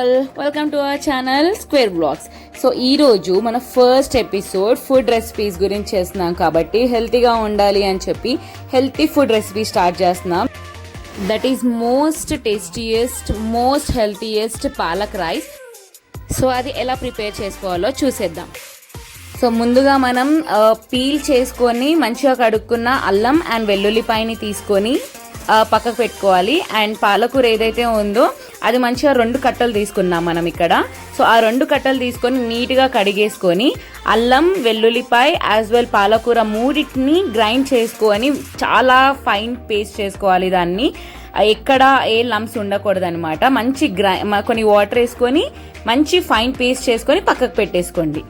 All, welcome to our channel square blogs. So ఈరోజు మన first episode food recipes గురించి చేస్తున్నాం కాబట్టి హెల్తీగా ఉండాలి అని చెప్పి హెల్తీ ఫుడ్ రెసిపీ స్టార్ట్ చేస్తున్నాం. That is most tastiest, most healthiest palak rice. So అది ఎలా ప్రిపేర్ చేసుకోవాలో చూసేద్దాం. సో ముందుగా మనం పీల్ చేసుకొని మంచిగా కడుక్కున్న అల్లం అండ్ వెల్లుల్లిపాయని తీసుకొని పక్కకు పెట్టుకోవాలి. అండ్ పాలకూర ఏదైతే ఉందో అది మంచిగా 2 కట్టలు తీసుకున్నాం మనం ఇక్కడ. సో ఆ 2 కట్టలు తీసుకొని నీట్గా కడిగేసుకొని అల్లం, వెల్లుల్లిపాయ యాజ్ వెల్ పాలకూర మూడింటిని గ్రైండ్ చేసుకొని చాలా ఫైన్ పేస్ట్ చేసుకోవాలి. దాన్ని ఎక్కడ ఏ లంప్స్ ఉండకూడదు అనమాట. మంచి కొన్ని వాటర్ వేసుకొని మంచి ఫైన్ పేస్ట్ చేసుకొని పక్కకు పెట్టేసుకోండి.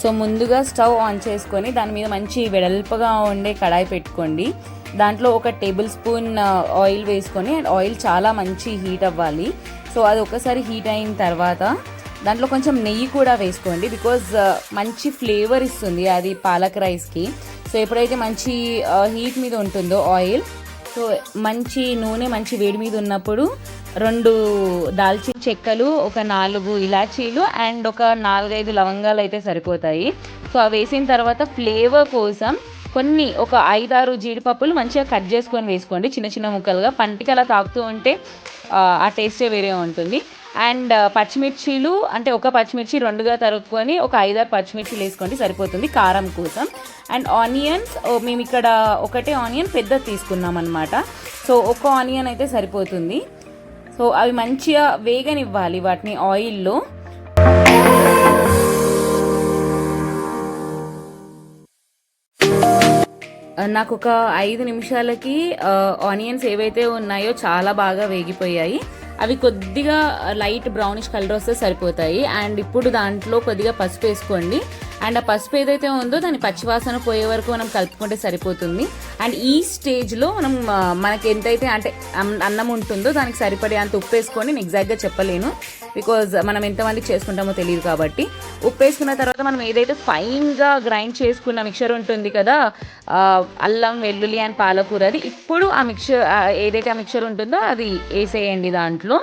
సో ముందుగా స్టవ్ ఆన్ చేసుకొని దాని మీద మంచి వెడల్పుగా ఉండే కడాయి పెట్టుకోండి. దాంట్లో 1 టేబుల్ స్పూన్ ఆయిల్ వేసుకొని, అండ్ ఆయిల్ చాలా మంచి హీట్ అవ్వాలి. సో అది ఒకసారి హీట్ అయిన తర్వాత దాంట్లో కొంచెం నెయ్యి కూడా వేసుకోండి, బికాజ్ మంచి ఫ్లేవర్ ఇస్తుంది అది పాలక్ రైస్కి. సో ఎప్పుడైతే మంచి హీట్ మీద ఉంటుందో ఆయిల్, సో మంచి నూనె మంచి వేడి మీద ఉన్నప్పుడు 2 దాల్చిన చెక్కలు, 4 ఇలాచీలు అండ్ 4-5 లవంగాలు అయితే సరిపోతాయి. సో అవి వేసిన తర్వాత ఫ్లేవర్ కోసం కొన్ని 5-6 జీడిపప్పులు మంచిగా కట్ చేసుకొని వేసుకోండి చిన్న చిన్న ముక్కలుగా. పంటికి అలా తాకుతూ ఉంటే ఆ టేస్టే వేరే ఉంటుంది. అండ్ పచ్చిమిర్చీలు అంటే 1 పచ్చిమిర్చి 2గా తరుక్కొని 5-6 పచ్చిమిర్చిలు వేసుకోండి, సరిపోతుంది కారం కోసం. అండ్ ఆనియన్స్, మేము ఇక్కడ 1 ఆనియన్ పెద్దది తీసుకున్నాం అనమాట. సో 1 ఆనియన్ అయితే సరిపోతుంది. సో అవి మంచిగా వేగనివ్వాలి వాటిని ఆయిల్లో. నాకు 5 నిమిషాలకి ఆనియన్స్ ఏవైతే ఉన్నాయో చాలా బాగా వేగిపోయాయి. అవి కొద్దిగా లైట్ బ్రౌనిష్ కలర్ వస్తే సరిపోతాయి. అండ్ ఇప్పుడు దాంట్లో కొద్దిగా పసుపు వేసుకోండి. అండ్ ఆ పసుపు ఏదైతే ఉందో దాని పచ్చివాసన పోయే వరకు మనం కలుపుకుంటే సరిపోతుంది. అండ్ ఈ స్టేజ్లో మనకి ఎంతైతే అంటే అన్నం ఉంటుందో దానికి సరిపడే అంత ఉప్పు వేసుకోండి. నేను ఎగ్జాక్ట్గా చెప్పలేను, బికాజ్ మనం ఎంతమందికి చేసుకుంటామో తెలియదు కాబట్టి. ఉప్పు వేసుకున్న తర్వాత మనం ఏదైతే ఫైన్గా గ్రైండ్ చేసుకున్న మిక్చర్ ఉంటుంది కదా, అల్లం, వెల్లుల్లి అండ్ పాలకూర, అది ఇప్పుడు ఆ మిక్చర్ ఏదైతే ఆ మిక్చర్ ఉంటుందో అది వేసేయండి దాంట్లో.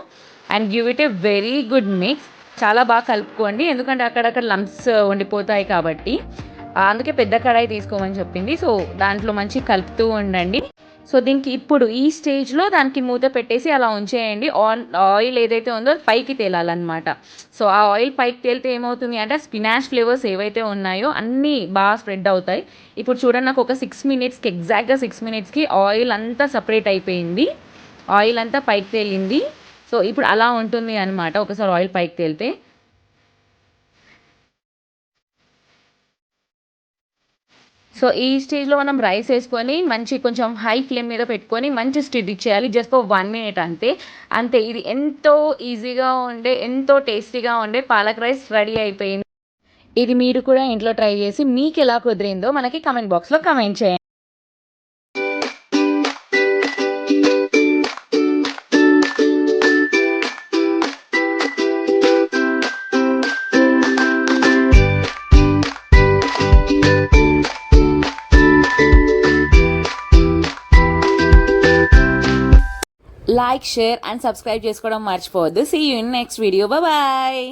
And give it a very good mix. చాలా బాగా కలుపుకోండి, ఎందుకంటే అక్కడక్కడ లంప్స్ ఉండిపోతాయి కాబట్టి. అందుకే పెద్ద కడాయి తీసుకోమని చెప్పింది. సో దాంట్లో మంచి కలుపుతూ ఉండండి. సో దీనికి ఇప్పుడు ఈ స్టేజ్లో దానికి మూత పెట్టేసి అలా ఉంచేయండి. ఆయిల్ ఏదైతే ఉందో పైకి తేలాలన్నమాట. సో ఆ ఆయిల్ పైకి తేలితే ఏమవుతుంది అంటే స్పినాచ్ ఫ్లేవర్స్ ఏవైతే ఉన్నాయో అన్నీ బాగా స్ప్రెడ్ అవుతాయి. ఇప్పుడు చూడండి, నాకు 6 మినిట్స్కి ఎగ్జాక్ట్గా 6 మినిట్స్కి ఆయిల్ అంతా సపరేట్ అయిపోయింది, ఆయిల్ అంతా పైకి తేలింది. సో ఇప్పుడు అలా ఉంటుంది అనమాట ఒకసారి ఆయిల్ పైకి తేలితే. సో ఈ స్టేజ్లో మనం రైస్ వేసుకొని మంచి కొంచెం హై ఫ్లేమ్ మీద పెట్టుకొని మంచి స్టిర్ ఇచ్చేయాలి, జస్ట్ ఫర్ 1 మినిట్ అంతే. అంతే, ఇది ఎంతో ఈజీగా ఉండే ఎంతో టేస్టీగా ఉండే పాలక్ రైస్ రెడీ అయిపోయింది. ఇది మీరు కూడా ఇంట్లో ట్రై చేసి మీకు ఎలా కుదిరిందో మనకి కమెంట్ బాక్స్లో కమెంట్ చేయండి. లైక్, షేర్ అండ్ సబ్స్క్రైబ్ చేసుకోవడం మర్చిపోవద్దు. See you in next video. Bye.